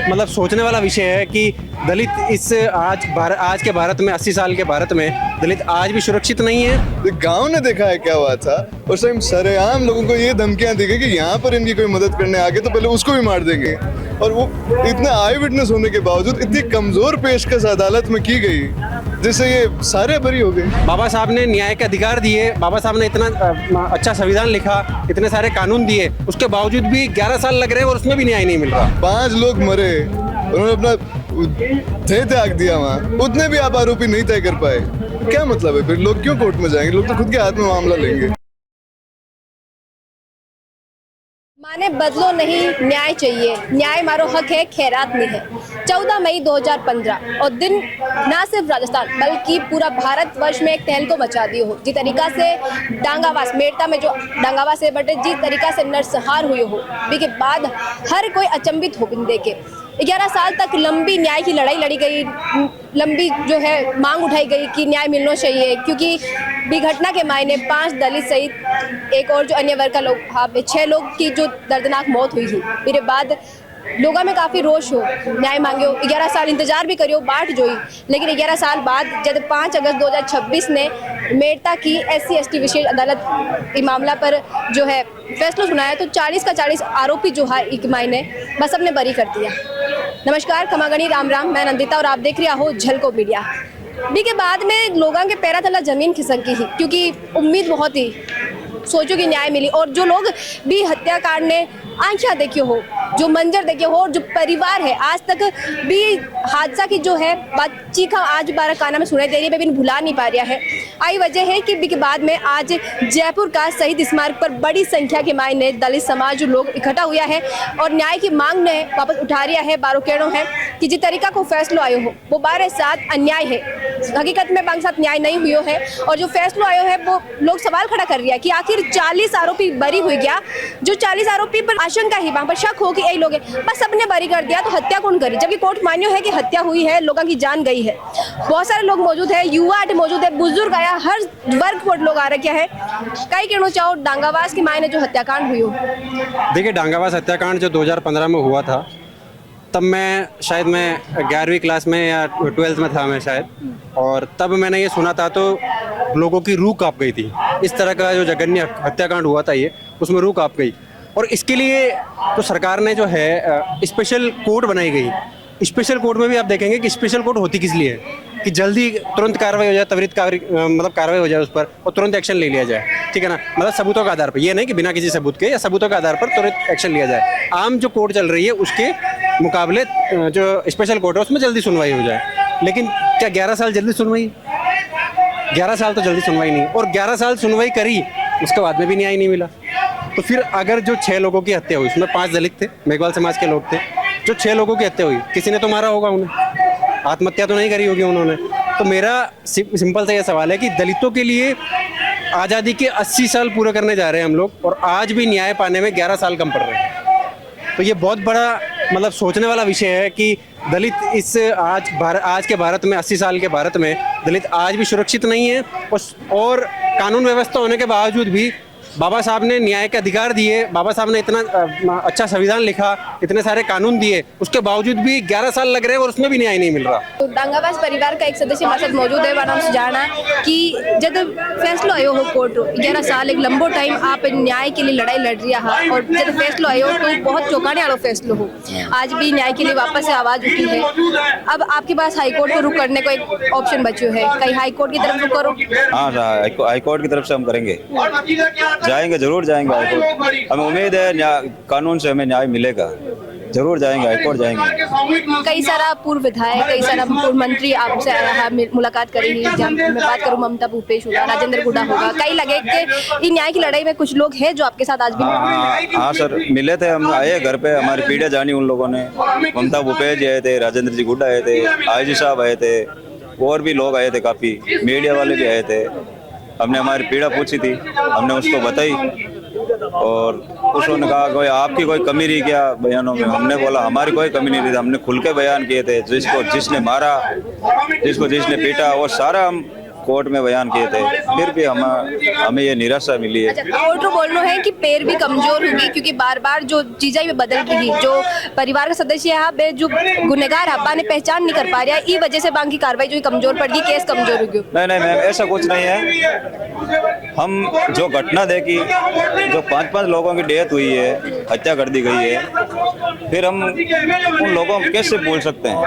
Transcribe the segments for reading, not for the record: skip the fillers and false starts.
मतलब सोचने वाला विषय है कि दलित इस आज के भारत में 80 साल के भारत में दलित आज भी सुरक्षित नहीं है। गांव ने देखा है क्या हुआ था उस टाइम। सरेआम लोगों को ये धमकियां दी गई कि यहाँ पर इनकी कोई मदद करने आगे तो पहले उसको भी मार देंगे, और वो इतने आई विटनेस होने के बावजूद इतनी कमजोर पेशकश अदालत में की गई जिससे ये सारे बरी हो गए। बाबा साहब ने न्याय के अधिकार दिए, बाबा साहब ने इतना अच्छा संविधान लिखा, इतने सारे कानून दिए, उसके बावजूद भी 11 साल लग रहे हैं और उसमें भी न्याय नहीं मिल रहा। 5 लोग मरे, उन्होंने अपना देह त्याग दिया वहाँ, उतने भी आप आरोपी नहीं तय कर पाए। क्या मतलब है फिर? लोग क्यों कोर्ट में जाएंगे? लोग तो खुद के हाथ में मामला लेंगे। माने बदलो नहीं, न्याय चाहिए, न्याय मारो हक है, खैरात नहीं है। 14 मई 2015 और दिन ना सिर्फ राजस्थान बल्कि पूरा भारतवर्ष में एक तहलको मचा दी हो। जिस तरीका से डांगावास मेड़ता में जो डांगावास है बटे जिस तरीका से नरसंहार हुई हो के बाद हर कोई अचंभित हो बिन देखे। 11 साल तक लंबी न्याय की लड़ाई लड़ी गई, लंबी जो है मांग उठाई गई कि न्याय मिलना चाहिए, क्योंकि भी घटना के मायने 5 दलित सहित एक और जो अन्य वर्ग का लोग 6 लोग की जो दर्दनाक मौत हुई थी। मेरे बाद लोगों में काफ़ी रोष हो, न्याय मांगे हो, 11 साल इंतजार भी करियो, बाट जोई, लेकिन 11 साल बाद जब 5 अगस्त 2026 ने मेड़ता की SC/ST विशेष अदालत इस मामला पर जो है फैसला सुनाया तो 40 का 40 आरोपी जो है एक मायने बस सबने बरी कर दिया। नमस्कार, खमागणी राम राम, मैं नंदिता और आप देख रहे हो झलको मीडिया। भी के बाद में लोगों के पैरा तला जमीन खिसक गई थी, क्योंकि उम्मीद बहुत ही सोचो कि न्याय मिली, और जो लोग भी हत्याकांड ने आंखियां देखी हो, जो मंजर देखे हो, और जो परिवार है आज तक भी हादसा की जो है बात चीखा आज 12 काना में सुनाई दे रही है, लेकिन भुला नहीं पा रहा है। आई वजह है कि के बाद में आज जयपुर का शहीद स्मारक पर बड़ी संख्या के मायने दलित समाज लोग इकट्ठा हुआ है और न्याय की मांग ने वापस उठा रिया है। बारो कहना है कि जिस तरीका को फैसलो आयो हो वो 12 साथ अन्याय है, हकीकत में बांग साथ न्याय नहीं हुई है, और जो फैसलो आयो है वो लोग सवाल खड़ा कर रहा है कि आखिर 40 आरोपी बरी हुई गया, जो 40 आरोपी पर आशंका ही वहां पर शक हो कि यही लोग बस सबने बरी कर दिया तो हत्या कौन करी, जबकि कोर्ट मान्यो है कि हत्या हुई है, लोगों की जान गई है। बहुत सारे लोग मौजूद है, युवा मौजूद है, बुजुर्ग आया, हर वर्ग को लोग आ रखे हैं। कई कहना चाहो डांगावास के मायने जो हत्याकांड हुई हो। देखिए, डांगावास हत्याकांड जो 2015 में हुआ था, तब मैं 11वीं क्लास में या 12th में था मैं शायद, और तब मैंने ये सुना था तो लोगों की रूह कांप गई थी। इस तरह का जो जघन्य हत्याकांड हुआ था ये, उसमें रूह कांप गई, और इसके लिए तो सरकार ने जो है स्पेशल कोर्ट बनाई गई। स्पेशल कोर्ट में भी आप देखेंगे कि स्पेशल कोर्ट होती किस लिए है कि जल्दी तुरंत कार्रवाई हो जाए, त्वरित कार्रवाई हो जाए उस पर और तुरंत एक्शन ले लिया जाए, ठीक है ना। मतलब सबूतों के आधार पर, ये नहीं कि बिना किसी सबूत के, या सबूतों के आधार पर तुरंत एक्शन लिया जाए। आम जो कोर्ट चल रही है उसके मुकाबले जो स्पेशल कोर्ट है उसमें जल्दी सुनवाई हो जाए। लेकिन क्या 11 साल जल्दी सुनवाई? 11 साल तो जल्दी सुनवाई नहीं, और 11 साल सुनवाई करी उसके बाद में भी न्याय नहीं मिला। तो फिर अगर जो 6 लोगों की हत्या हुई, उसमें 5 दलित थे, मेघवाल समाज के लोग थे, जो 6 लोगों की हत्या हुई, किसी ने तो मारा होगा उन्हें, आत्महत्या तो नहीं करी होगी उन्होंने। तो मेरा सिंपल सा ये सवाल है कि दलितों के लिए आज़ादी के 80 साल पूरे करने जा रहे हैं हम लोग, और आज भी न्याय पाने में 11 साल कम पड़ रहे हैं। तो ये बहुत बड़ा मतलब सोचने वाला विषय है कि दलित इस आज के भारत में 80 साल के भारत में दलित आज भी सुरक्षित नहीं है, और कानून व्यवस्था होने के बावजूद भी बाबा साहब ने न्याय के अधिकार दिए, बाबा साहब ने इतना अच्छा संविधान लिखा, इतने सारे कानून दिए, उसके बावजूद भी 11 साल लग रहे हैं और उसमें भी न्याय नहीं मिल रहा। तो डांगावास परिवार का एक सदस्य हमारे साथ मौजूद है, नाम से जाना कि जब फैसलो आयो हो कोर्ट 11 साल एक लंबो टाइम आप न्याय के लिए लड़ाई लड़ रहा है, और जब फैसलो आयो तो बहुत चौंकाने वाला फैसलो हो, आज भी न्याय के लिए वापस से आवाज उठी है। अब आपके पास हाईकोर्ट को रुख करने को एक ऑप्शन बच्चो है, कहीं हाईकोर्ट की तरफ रुख करो? हाँ, हाईकोर्ट की तरफ से हम करेंगे, जाएंगे, जरूर जाएंगे हाईकोर्ट। हमें उम्मीद है कानून से हमें न्याय मिलेगा, जरूर जाएंगे, हाईकोर्ट जाएंगे। कई सारा पूर्व विधायक, कई सारा पूर्व मंत्री आपसे आया है, मुलाकात करेगी। मैं बात करूं ममता भूपेश होगा, राजेंद्र गुड़ा होगा, कई लगे कि न्याय की लड़ाई में कुछ लोग हैं जो आपके साथ आज भी। हाँ सर, मिले थे, हम आए घर पे, हमारी पीढ़ियां जानी उन लोगों ने। ममता भूपेश जी आए थे, राजेंद्र जी गुड़ा आए थे, IG साहब आए थे, और भी लोग आए थे, काफी मीडिया वाले भी आए थे। हमने हमारी पीड़ा पूछी थी, हमने उसको बताई, और उसने कहा कोई आपकी कोई कमी रही क्या बयानों में? हमने बोला हमारी कोई कमी नहीं रही, हमने खुल के बयान किए थे। जिसने मारा, जिसने पीटा, वो सारा हम कोर्ट में बयान किए थे, फिर भी हमें ये निराशा मिली है। अच्छा, कोर्ट बोलना है कि पैर भी कमजोर होगी क्योंकि बार बार जो चीजें भी बदल रही, जो परिवार का सदस्य है बे जो गुनेगार है ने पहचान नहीं कर पा रहा है, ई वजह से बाकी कार्रवाई जो कमजोर पड़ गई, केस कमजोर हो गई। नहीं मैम, ऐसा कुछ नहीं है। हम जो घटना देखी, जो 5-5 लोगों की डेथ हुई है, हत्या कर दी गई है, फिर हम उन लोगों को कैसे भूल सकते हैं?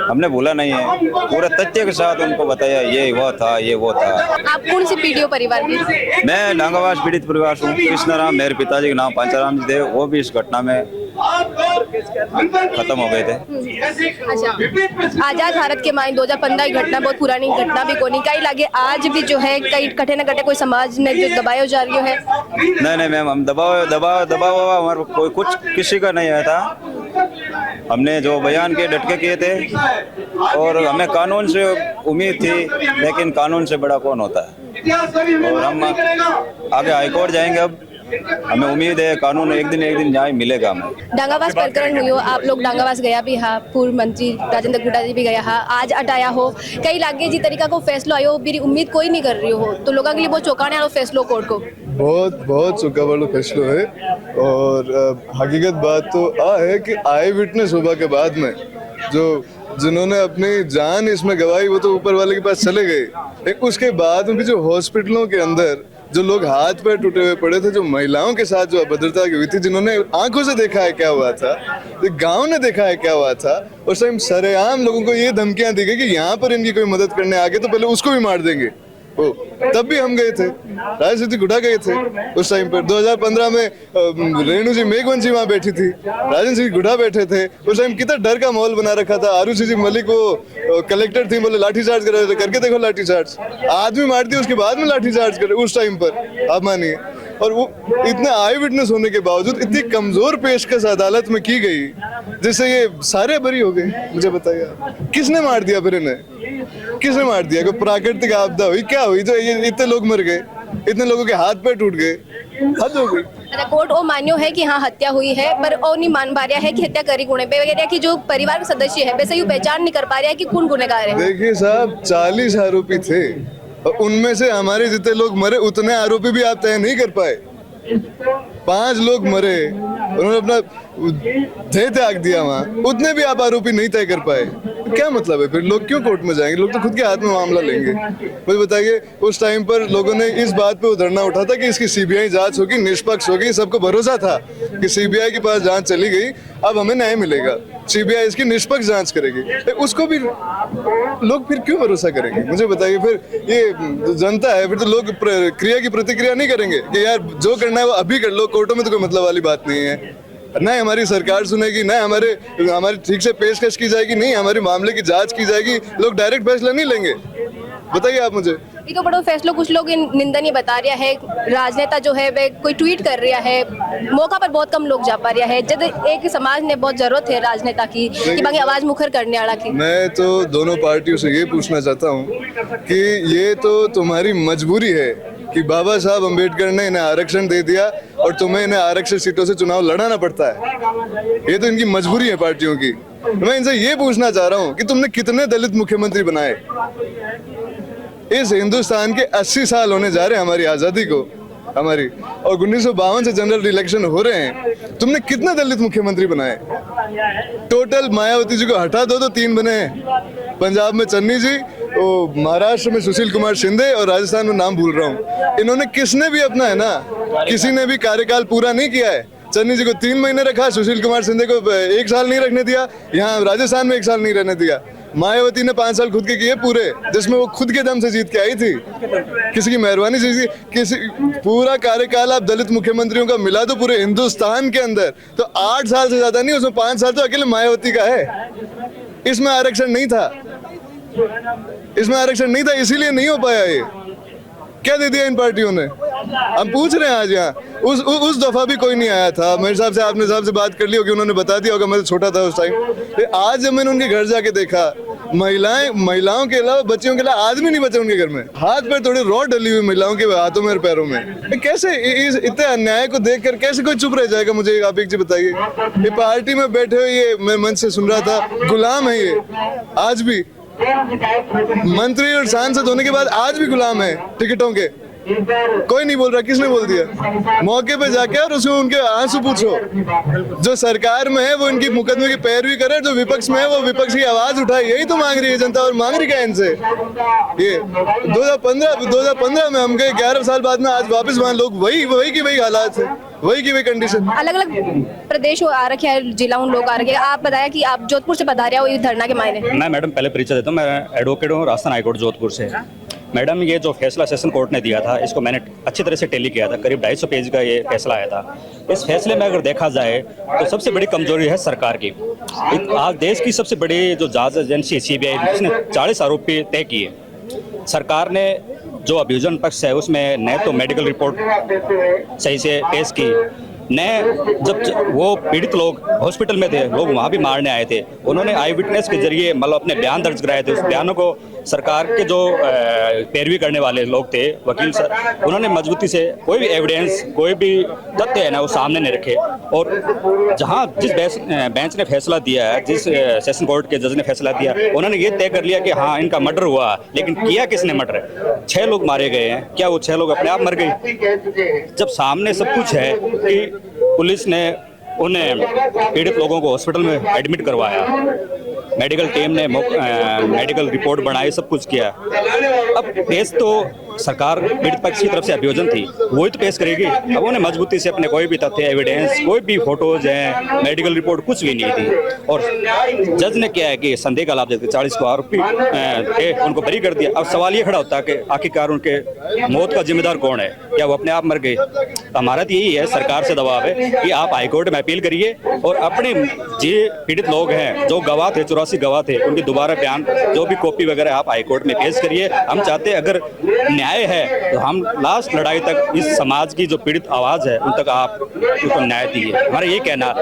हमने भूला नहीं है, पूरे तथ्य के साथ उनको बताया ये वो था, ये वो था। आप कौन सी पीढ़ी हो परिवार की? मैं डांगावास पीड़ित परिवार से हूँ। कृष्णराम मेरे पिताजी के नाम पांचाराम जी थे, वो भी इस घटना में खत्म हो गए थे। अच्छा, आजाद भारत के माई 2015 की घटना बहुत पुरानी घटना भी कोनी कई लगे, आज भी जो है कई कटे न कटे कोई समाज ने जो दबाया जा रही है। नहीं मैम, हम दबाव हमारे कोई कुछ किसी का नहीं आया था। हमने जो बयान के डटके किए थे और हमें कानून से उम्मीद थी, लेकिन कानून से बड़ा कौन होता है। और हम आगे हाईकोर्ट जाएंगे, अब हमें उम्मीद है कानून एक दिन न्याय मिलेगा हमें। डांगावास प्रकरण हुई हो, आप लोग डांगावास गया भी हा, पूर्व मंत्री राजेंद्र गुड्डा जी भी गया हा, आज अटाया हो, कई लागे जी तरीका को फैसलो आयो, मेरी उम्मीद कोई नहीं कर रही हो, तो लोगों के लिए बहुत चौंकाने वाला फैसलो कोर्ट को बहुत चौंका वाला फैसलो है। और हकीकत बात तो है कि आई विटनेस होगा के बाद में जिन्होंने अपनी जान इसमें गवाई वो तो ऊपर वाले के पास चले गए। उसके बाद में भी जो हॉस्पिटलों के अंदर जो लोग हाथ पैर टूटे हुए पड़े थे, जो महिलाओं के साथ जो अभद्रता हुई थी, जिन्होंने आंखों से देखा है क्या हुआ था, गांव ने देखा है क्या हुआ था, उस टाइम सरेआम लोगों को ये धमकियां दी गई कि यहाँ पर इनकी कोई मदद करने आगे तो पहले उसको भी मार देंगे। तब भी हम गए थे, राजनीति गुड़ा गए थे उस टाइम पर। 2015 में रेणु जी मेघवंशी वहां बैठी थी, राजन सिंह गुड़ा बैठे थे। उस टाइम कितना डर का माहौल बना रखा था। आरुषि जी मलिक वो कलेक्टर थी, बोले लाठीचार्ज कर रहे थे, करके देखो लाठीचार्ज, आदमी मार दिया उसके बाद में लाठीचार्ज करे उस टाइम पर, आप मानिए। और वो इतने आई विटनेस होने के बावजूद इतनी कमजोर पेशकश अदालत में की गई, जिससे ये सारे बरी हो गए। मुझे बताइए किसने मार दिया फिर इन्हें, किसने मार दिया? कोई प्राकृतिक आपदा हुई, क्या हुई जो ये इतने लोग मर गए, इतने लोगों के हाथ पैर टूट गए? हद हो गई। अच्छा, कोर्ट ओ मान्यो है कि हाँ हत्या हुई है, पर ओ नहीं मान पा रहा है कि हत्या करी गुणे पे वगैरह की जो परिवार के सदस्य है वैसे यूं पहचान नहीं कर पा रहा है कि कौन गुनहगार है। देखिए साहब, 40 आरोपी थे और उनमें से हमारे जितने लोग मरे उतने आरोपी भी आप तय नहीं कर पाए। 5 लोग मरे, उन्होंने अपना देह त्याग दिया वहां, उतने भी आप आरोपी नहीं तय कर पाए। क्या मतलब है फिर? लोग क्यों कोर्ट में जाएंगे? लोग तो खुद के हाथ में मामला लेंगे। मुझे बताइए, उस टाइम पर लोगों ने इस बात पे धरना उठा था कि इसकी सीबीआई जांच होगी, निष्पक्ष होगी। सबको भरोसा था कि सीबीआई के पास जांच चली गई, अब हमें न्याय मिलेगा, सीबीआई इसकी निष्पक्ष जांच करेगी। उसको भी लोग फिर क्यों भरोसा करेंगे? मुझे बताइए, फिर ये जनता है, फिर तो लोग क्रिया की प्रतिक्रिया नहीं करेंगे कि यार जो करना है वो अभी कर लो, कोर्टों में तो कोई मतलब वाली बात नहीं है। न हमारी सरकार सुनेगी, न हमारी ठीक से पेशकश की जाएगी, नहीं हमारे मामले की जांच की जाएगी, लोग डायरेक्ट फैसला नहीं लेंगे। बताइए आप मुझे। ये तो बड़ो फैसलो कुछ लोग निंदनीय बता रहा है। राजनेता जो है वे कोई ट्वीट कर रहा है, मौका पर बहुत कम लोग जा पा रहा है, जब एक समाज ने बहुत जरूरत है राजनेता की कि बाकी आवाज मुखर करने वाला की। मैं तो दोनों पार्टियों से ये पूछना चाहता हूँ कि ये तो तुम्हारी मजबूरी है कि बाबा साहब अम्बेडकर ने इन्हें आरक्षण दे दिया और तुम्हें इन्हें आरक्षित सीटों से चुनाव लड़ाना पड़ता है। ये तो इनकी मजबूरी है पार्टियों की। मैं इनसे ये पूछना चाह रहा हूँ कि तुमने कितने दलित मुख्यमंत्री बनाए? इस हिंदुस्तान के 80 साल होने जा रहे हैं हमारी आजादी को, हमारी, और 1952 से जनरल इलेक्शन हो रहे हैं। तुमने कितने दलित मुख्यमंत्री बनाए? टोटल मायावती जी को हटा दो तो 3 बने हैं। पंजाब में चन्नी जी, वो महाराष्ट्र में सुशील कुमार शिंदे, और राजस्थान में नाम भूल रहा हूँ। इन्होंने किसने भी अपना है ना, किसी ने भी कार्यकाल पूरा नहीं किया है। चन्नी जी को 3 महीने रखा, सुशील कुमार शिंदे को 1 साल नहीं रखने दिया, यहाँ राजस्थान में 1 साल नहीं रहने दिया। मायावती ने 5 साल खुद के किए पूरे, जिसमें वो खुद के दम से जीत के आई थी, किसी की मेहरबानी से। किसी पूरा कार्यकाल आप दलित मुख्यमंत्रियों का मिला दो पूरे हिंदुस्तान के अंदर तो 8 साल से ज्यादा नहीं, उसमें 5 साल तो अकेले मायावती का है। इसमें आरक्षण नहीं था, इसमें आरक्षण नहीं था, इसीलिए नहीं हो पाया। ये क्या दे दिया इन पार्टियों ने? हम पूछ रहे हैं आज यहाँ। उस दफा भी कोई नहीं आया था मेरे हिसाब से। आपने साहब से बात कर ली होगी, उन्होंने बता दिया होगा, मैं तो छोटा था उस टाइम। आज जब मैंने उनके घर जाके देखा, महिलाओं के अलावा बच्चियों के अलावा आदमी नहीं बचे उनके घर में। हाथ पैर थोड़ी रॉड डली हुई महिलाओं के हाथों में और पैरों में। कैसे इस इतने अन्याय को देखकर कैसे कोई चुप रह जाएगा? मुझे आप एक चीज बताइए। ये पार्टी में बैठे हुए, ये मैं मंच से सुन रहा था, गुलाम है ये आज भी। मंत्री और सांसद होने के बाद आज भी गुलाम है टिकटों के। कोई नहीं बोल रहा, किसने बोल दिया? मौके पे जाके और उसको उनके आंसू पूछो। जो सरकार में है वो इनकी मुकदमे की पैरवी करे, जो विपक्ष में है वो विपक्ष की आवाज उठाए। यही तो मांग रही है जनता, और मांग रही क्या इनसे? ये 2015 में हम गए, 11 साल बाद में आज वापस वहाँ लोग वही की वही हालात है, वही की वही कंडीशन। अलग अलग प्रदेश आ रखे हैं, जिला लोग आ रखे हैं। आप बताया कि आप जोधपुर से पधारे हो ये धरना के मायने। मैं मैडम पहले परिचय देता हूँ, मैं एडवोकेट हूँ, राजस्थान हाईकोर्ट जोधपुर से। मैडम ये जो फैसला सेशन कोर्ट ने दिया था, इसको मैंने अच्छी तरह से टेली किया था। करीब 250 पेज का ये फैसला आया था। इस फैसले में अगर देखा जाए तो सबसे बड़ी कमजोरी है सरकार की। आज देश की सबसे बड़ी जो जांच एजेंसी CBI, जिसने 40 आरोपी तय किए, सरकार ने जो अभियोजन पक्ष है उसमें न तो मेडिकल रिपोर्ट सही से पेश की, न जब वो पीड़ित लोग हॉस्पिटल में थे, लोग वहाँ भी मारने आए थे, उन्होंने आई विटनेस के जरिए मतलब अपने बयान दर्ज कराए थे। उस बयानों को सरकार के जो पैरवी करने वाले लोग थे, वकील सर, उन्होंने मजबूती से कोई भी एविडेंस, कोई भी तथ्य है ना, वो सामने नहीं रखे। और जहाँ जिस बेंच ने फैसला दिया है, जिस सेशन कोर्ट के जज ने फैसला दिया, उन्होंने ये तय कर लिया कि हाँ इनका मर्डर हुआ, लेकिन किया किसने मर्डर? 6 लोग मारे गए हैं, क्या वो 6 लोग अपने आप मर गए? जब सामने सब कुछ है कि पुलिस ने उन्हें पीड़ित लोगों को हॉस्पिटल में एडमिट करवाया, मेडिकल टीम ने मेडिकल रिपोर्ट बनाई, सब कुछ किया। अब पेश तो सरकार पीड़ित पक्ष की तरफ से अभियोजन थी, वही तो पेश करेगी। अब उन्हें मजबूती से अपने कोई भी तथ्य, एविडेंस, कोई भी फोटोज हैं, मेडिकल रिपोर्ट कुछ भी नहीं थी। और जज ने क्या है कि संदेह का लाभ देते 40 को आरोपी थे, उनको बरी कर दिया। अब सवाल ये खड़ा होता है कि आखिरकार उनके मौत का जिम्मेदार कौन है? क्या वो अपने आप मर गए? हमारा तो यही है, सरकार से दबाव है कि आप हाईकोर्ट में अपील करिए और अपने जो पीड़ित लोग हैं, जो गवाह थे, 84 गवाह थे, उनकी दोबारा बयान, जो भी कॉपी वगैरह आप हाईकोर्ट में पेश करिए। हम चाहते हैं अगर न्याय है तो हम लास्ट लड़ाई तक इस समाज की जो पीड़ित आवाज़ है उन तक आप उनको न्याय दीजिए। हमारा ये कहना,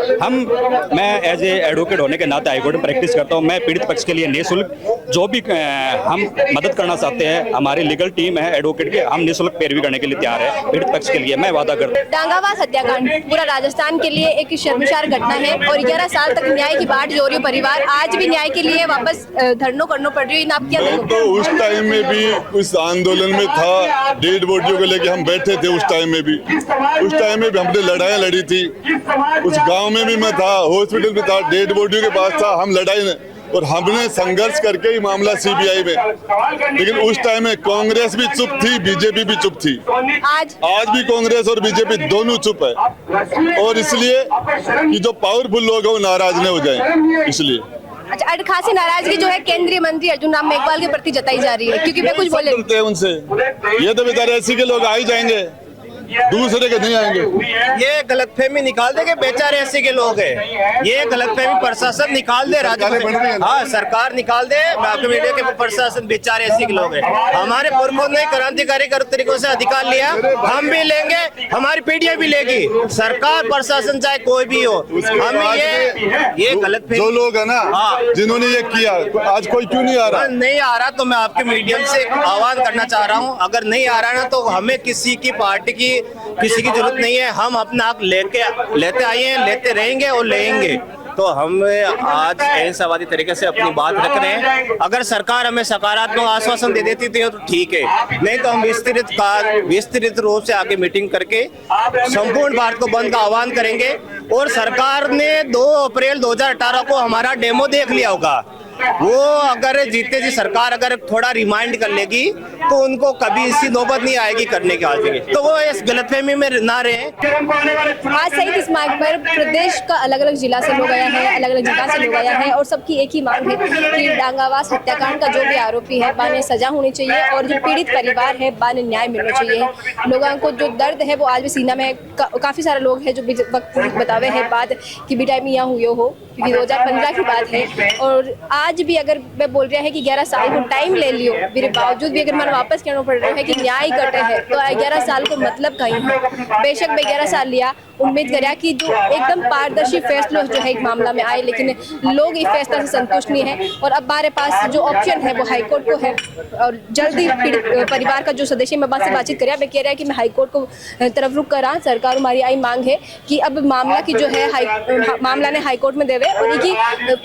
मैं एज ए एडवोकेट होने के नाते हाईकोर्ट में प्रैक्टिस करता हूँ। मैं पीड़ित पक्ष के लिए निःशुल्क जो भी हम मदद करना चाहते हैं, हमारी लीगल टीम है एडवोकेट के, हम निःशुल्क पैरवी करने के लिए तैयार है पीड़ित पक्ष के लिए। मैं वादा करता हूँ। डांगावास हत्याकांड पूरा राजस्थान के लिए एक शर्मसार घटना है और 11 साल तक न्याय की बाट जो रही है परिवार, आज भी न्याय के लिए वापस धरनों करना पड़ रही है। आप क्या देखो? तो उस टाइम में भी उस आंदोलन में था, डेड बॉडियों को लेके हम बैठे थे। उस टाइम में भी हमने लड़ाई लड़ी थी। उस गांव में भी मैं था, हॉस्पिटल में था, डेड बॉडियों के पास था, हम लड़ाई और हमने संघर्ष करके ही मामला CBI में। लेकिन उस टाइम में कांग्रेस भी चुप थी, बीजेपी भी चुप थी। आज भी कांग्रेस और बीजेपी दोनों चुप है, और इसलिए कि जो पावरफुल लोग हैं वो नाराज नहीं हो जाए, इसलिए। अच्छा, खासी नाराजगी जो है केंद्रीय मंत्री अर्जुन राम मेघवाल के प्रति जताई जा रही है, क्योंकि वे कुछ बोले उनसे, ये तो बेचारे ऐसी के लोग आ ही जाएंगे, दूसरे के नहीं आएंगे। ये गलतफहमी निकाल दे के बेचारे ऐसे के लोग हैं। ये गलतफहमी प्रशासन निकाल दे, राज्य हाँ सरकार निकाल दे, मीडिया के प्रशासन बेचारे ऐसे के लोग हैं। हमारे पुरखों ने क्रांतिकारी तरीकों से अधिकार लिया, हम भी लेंगे, हमारी पीढ़ियां भी लेगी, सरकार प्रशासन चाहे कोई भी हो। हम ये गलत जो लोग है ना जिन्होंने ये किया, आज कोई क्यों नहीं आ रहा? नहीं आ रहा तो मैं आपके मीडियम से आह्वान करना चाह रहा हूँ, अगर नहीं आ रहा ना तो हमें किसी की पार्टी की किसी की जरूरत नहीं है। हम अपना हक लेते आए हैं, लेते रहेंगे और लेंगे। तो हम आज अहिंसावादी तरीके से अपनी बात रख रहे हैं। अगर सरकार हमें सकारात्मक आश्वासन दे देती थी तो ठीक है, नहीं तो हम विस्तृत रूप से आगे मीटिंग करके संपूर्ण भारत को बंद का आह्वान करेंगे। और सरकार ने 2 अप्रैल 2018 को हमारा डेमो देख लिया होगा, वो अगर जीते जी सरकार अगर थोड़ा रिमाइंड कर लेगी तो उनको कभी इसी नौबत नहीं आएगी करने के आगे, तो वो इस गलतफहमी में ना रहे। आज शहीद स्मारक पर प्रदेश का अलग अलग जिला से लोग आया है, अलग अलग जगह से लोग आया है, और सबकी एक ही मांग है कि डांगावास हत्याकांड का जो भी आरोपी है बाने सजा होनी चाहिए, और जो पीड़ित परिवार है बाने न्याय मिलना चाहिए। लोगों को जो दर्द है वो आज भी सीना में काफी सारे लोग हैं जो वक्त बतावे है बात कि भी टाइम यहाँ हुए हो, क्योंकि 2015 की बात है। और आज भी अगर मैं बोल रहा है कि 11 साल को टाइम ले लियो, मेरे बावजूद भी अगर मन वापस कहना पड़ रहा है कि न्याय कटे है, तो 11 साल को मतलब कहीं है। बेशक मैं 11 साल लिया, उम्मीद करा कि जो एकदम पारदर्शी फैसलों जो है एक मामला में आए, लेकिन लोग इस फैसला से संतुष्ट नहीं है। और अब हमारे पास जो ऑप्शन है वो हाईकोर्ट को है, और जल्दी पीड़ित परिवार का जो सदस्य मैं बात से बातचीत करा, मैं कह रहा है कि मैं हाईकोर्ट को तरफ रुख करा। सरकार हमारी आई मांग है कि अब मामला की जो है मामला ने हाईकोर्ट में देवे और इनकी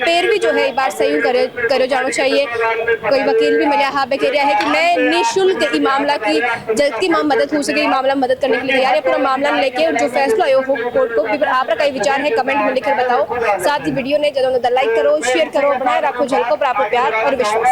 पैरवी जो है बार सही करे। करो जाना चाहिए। कोई वकील भी मिला हाँ कह रहा है कि मैं निःशुल्क ई मामला की जल्दी मदद हो सके मामला मदद करने के लिए तैयार है। पूरा मामला लेके जो फैसला आयो हो कोर्ट को आप कई विचार है कमेंट में लिखकर बताओ। साथ ही वीडियो ने जरूर लाइक करो शेयर करो बनाए रखो झलको पर आपको प्यार और विश्वास।